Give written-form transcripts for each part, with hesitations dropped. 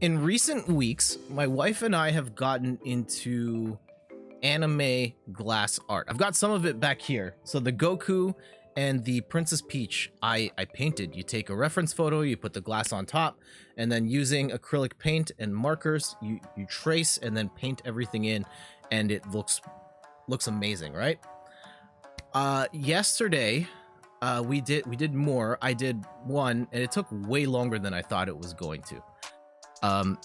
In recent weeks, my wife and I have gotten into anime glass art. I've got some of it back here. So the Goku and the Princess Peach, I painted. You take a reference photo, you put the glass on top, and then using acrylic paint and markers, you trace and then paint everything in, and it looks amazing, right? Yesterday, we did more. I did one, and it took way longer than I thought it was going to.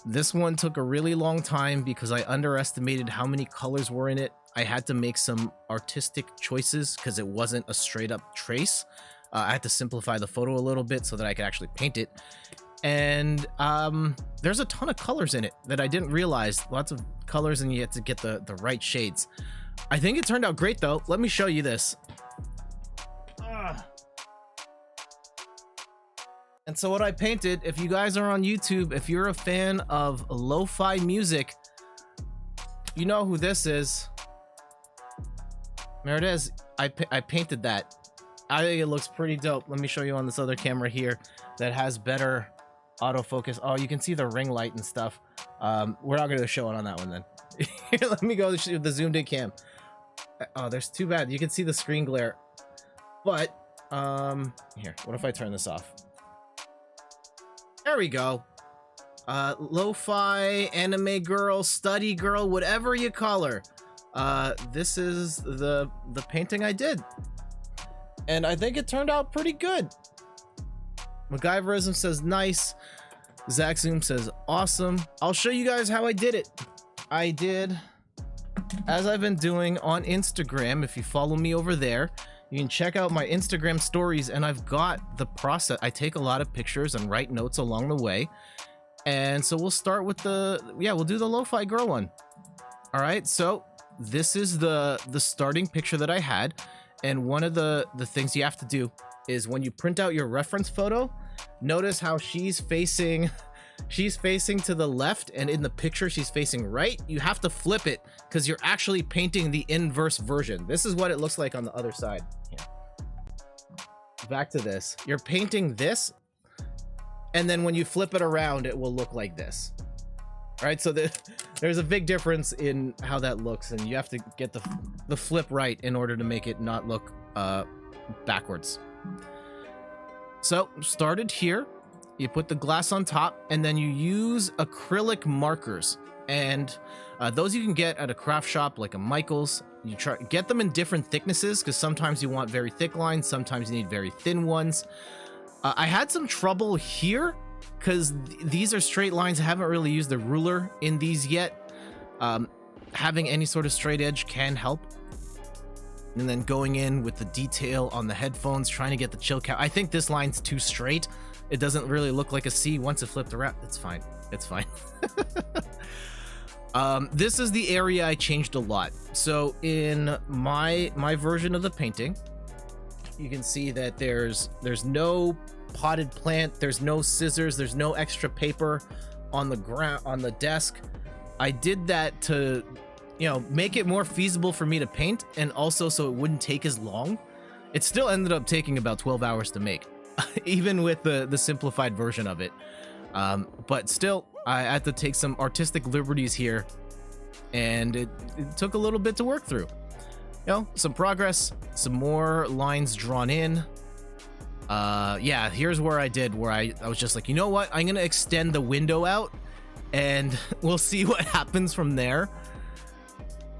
This one took a really long time because I underestimated how many colors were in it. I had to make some artistic choices because it wasn't a straight up trace. I had to simplify the photo a little bit so that I could actually paint it. And there's a ton of colors in it that I didn't realize. Lots of colors, and you have to get the right shades. I think it turned out great though. Let me show you this. And so what I painted, if you guys are on YouTube, if you're a fan of lo-fi music, you know who this is. There it is. I painted that. I think it looks pretty dope. Let me show you on this other camera here that has better autofocus. Oh, you can see the ring light and stuff. We're not going to show it on that one then. Here, let me go to the zoomed in cam. Oh, there's too bad. You can see the screen glare. But, here, what if I turn this off? There we go. Lo-fi, anime girl, study girl, whatever you call her. This is the painting I did. And I think it turned out pretty good. MacGyverism says nice. Zaxzoom says awesome. I'll show you guys how I did it. I did, as I've been doing on Instagram, if you follow me over there, you can check out my Instagram stories, and I've got the process. I take a lot of pictures and write notes along the way. And so we'll start with we'll do the lo-fi girl one. All right, so this is the starting picture that I had. And one of the things you have to do is when you print out your reference photo, notice how she's facing to the left, and in the picture she's facing right. You have to flip it because you're actually painting the inverse version. This is what it looks like on the other side. Here. Back to this. You're painting this, and then when you flip it around, it will look like this. All right, so there's a big difference in how that looks, and you have to get the flip right in order to make it not look backwards. So started here. You put the glass on top, and then you use acrylic markers, and those you can get at a craft shop like a Michaels. You get them in different thicknesses because sometimes you want very thick lines, sometimes you need very thin ones. I had some trouble here because these are straight lines. I haven't really used the ruler in these yet. Having any sort of straight edge can help. And then going in with the detail on the headphones, trying to get the chill cap. I think this line's too straight. It doesn't really look like a C once it flipped around. It's fine. It's fine. This is the area I changed a lot. So in my version of the painting, you can see that there's no potted plant, there's no scissors, there's no extra paper on the ground, on the desk. I did that to, make it more feasible for me to paint, and also so it wouldn't take as long. It still ended up taking about 12 hours to make. Even with the simplified version of it. But still, I had to take some artistic liberties here, and it took a little bit to work through. Some progress, some more lines drawn in. Yeah, here's where I was just like, you know what? I'm gonna extend the window out, and we'll see what happens from there.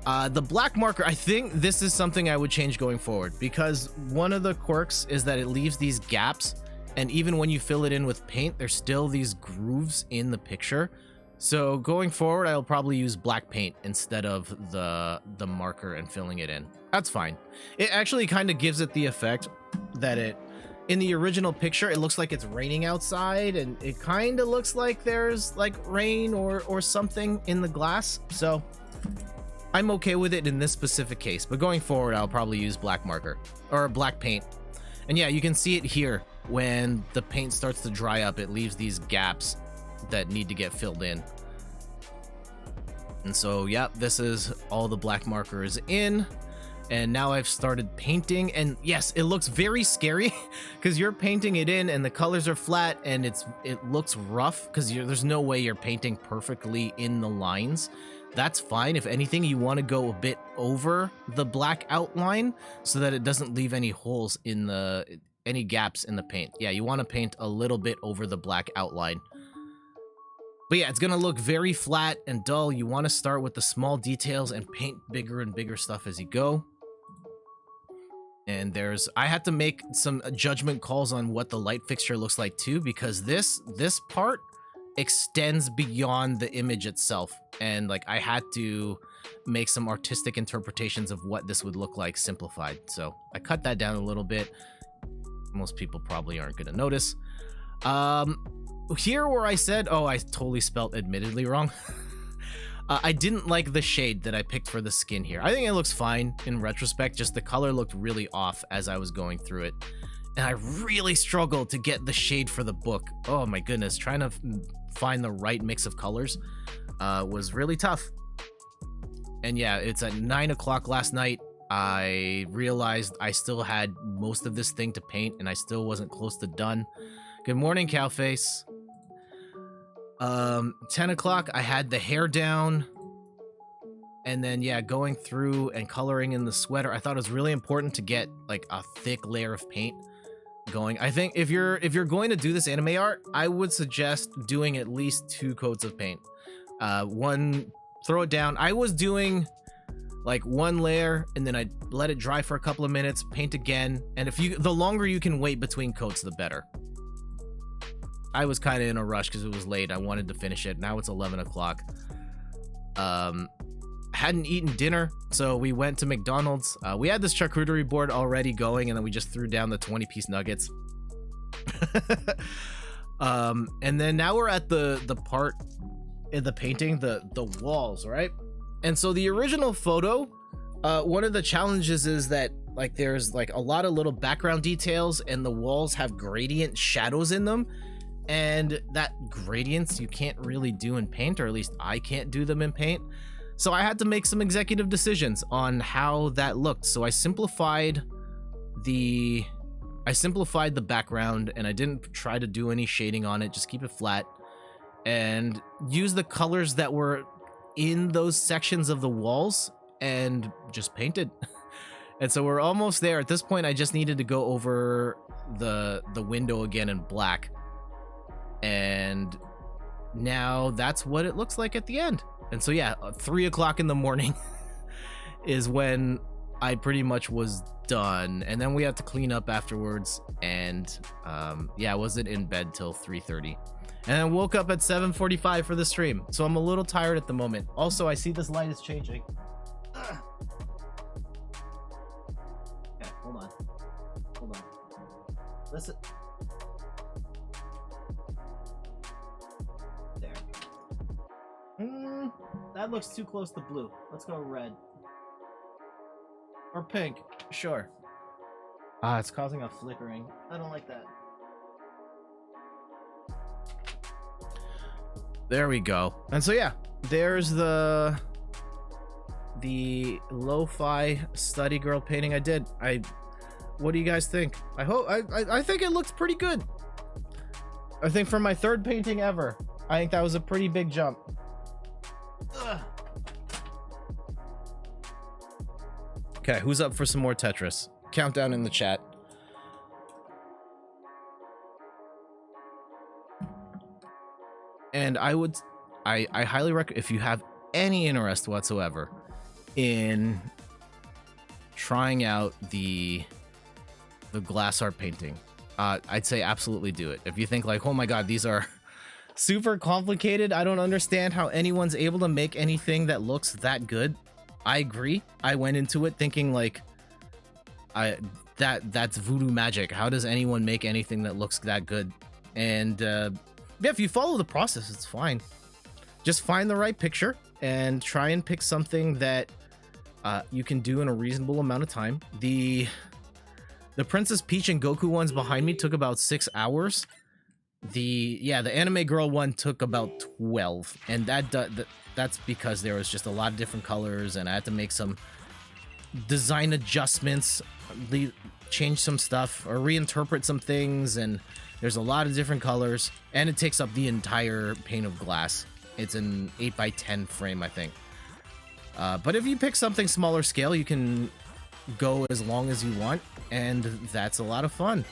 The black marker, I think this is something I would change going forward, because one of the quirks is that it leaves these gaps, and even when you fill it in with paint, there's still these grooves in the picture. So going forward, I'll probably use black paint instead of the marker and filling it in. That's fine. It actually kind of gives it the effect that in the original picture, it looks like it's raining outside, and it kind of looks like there's like rain or something in the glass. So I'm okay with it in this specific case, but going forward, I'll probably use black marker or black paint. And yeah, you can see it here. When the paint starts to dry up, it leaves these gaps that need to get filled in. And so, yeah, this is all the black markers in. And now I've started painting, and yes, it looks very scary because you're painting it in and the colors are flat and it looks rough because there's no way you're painting perfectly in the lines. That's fine. If anything, you want to go a bit over the black outline so that it doesn't leave any holes in any gaps in the paint. Yeah, you want to paint a little bit over the black outline. But yeah, it's going to look very flat and dull. You want to start with the small details and paint bigger and bigger stuff as you go. And I had to make some judgment calls on what the light fixture looks like too, because this part extends beyond the image itself. And like I had to make some artistic interpretations of what this would look like simplified. So I cut that down a little bit. Most people probably aren't going to notice. Here where I said, oh, I totally spelt admittedly wrong. I didn't like the shade that I picked for the skin here. I think it looks fine in retrospect, just the color looked really off as I was going through it. And I really struggled to get the shade for the book. Oh my goodness, trying to find the right mix of colors was really tough. And yeah, it's at 9 o'clock last night. I realized I still had most of this thing to paint and I still wasn't close to done. Good morning, Cowface. 10 o'clock, I had the hair down. And then, yeah, going through and coloring in the sweater. I thought it was really important to get, like, a thick layer of paint going. I think if you're going to do this anime art, I would suggest doing at least 2 coats of paint. One, throw it down. I was doing, like, 1 layer, and then I let it dry for a couple of minutes, paint again. And the longer you can wait between coats, the better. I was kind of in a rush because it was late. I wanted to finish it. Now it's 11 o'clock. Hadn't eaten dinner, so we went to McDonald's. We had this charcuterie board already going, and then we just threw down the 20-piece nuggets. And then now we're at the part in the painting, the walls, right? And so the original photo, one of the challenges is that like there's like a lot of little background details, and the walls have gradient shadows in them. And that gradients you can't really do in paint, or at least I can't do them in paint. So I had to make some executive decisions on how that looked. So I simplified the background, and I didn't try to do any shading on it, just keep it flat and use the colors that were in those sections of the walls and just painted. And so we're almost there. At this point, I just needed to go over the window again in black. And now that's what it looks like at the end. And so yeah, 3 o'clock in the morning is when I pretty much was done. And then we had to clean up afterwards. And yeah, I wasn't in bed till 3:30. And then woke up at 7:45 for the stream. So I'm a little tired at the moment. Also, I see this light is changing. Ugh. Okay, hold on. Listen. That looks too close to blue. Let's go red. Or pink. Sure. It's causing a flickering. I don't like that. There we go. And so yeah, there's the lo-fi study girl painting I did. What do you guys think? I think it looks pretty good. I think for my 3rd painting ever, I think that was a pretty big jump. Ugh. Okay, who's up for some more Tetris? Countdown in the chat. And I highly recommend, if you have any interest whatsoever in trying out the glass art painting, I'd say absolutely do it. If you think like, oh my god, these are super complicated, I don't understand how anyone's able to make anything that looks that good. I agree. I went into it thinking like, that's voodoo magic. How does anyone make anything that looks that good? And yeah, if you follow the process, it's fine. Just find the right picture and try and pick something that you can do in a reasonable amount of time. The Princess Peach and Goku ones behind me took about 6 hours. The anime girl one took about 12, and that's because there was just a lot of different colors, and I had to make some design adjustments, change some stuff or reinterpret some things, and there's a lot of different colors, and it takes up the entire pane of glass. It's an 8x10 frame, I think. But if you pick something smaller scale, you can go as long as you want, and that's a lot of fun.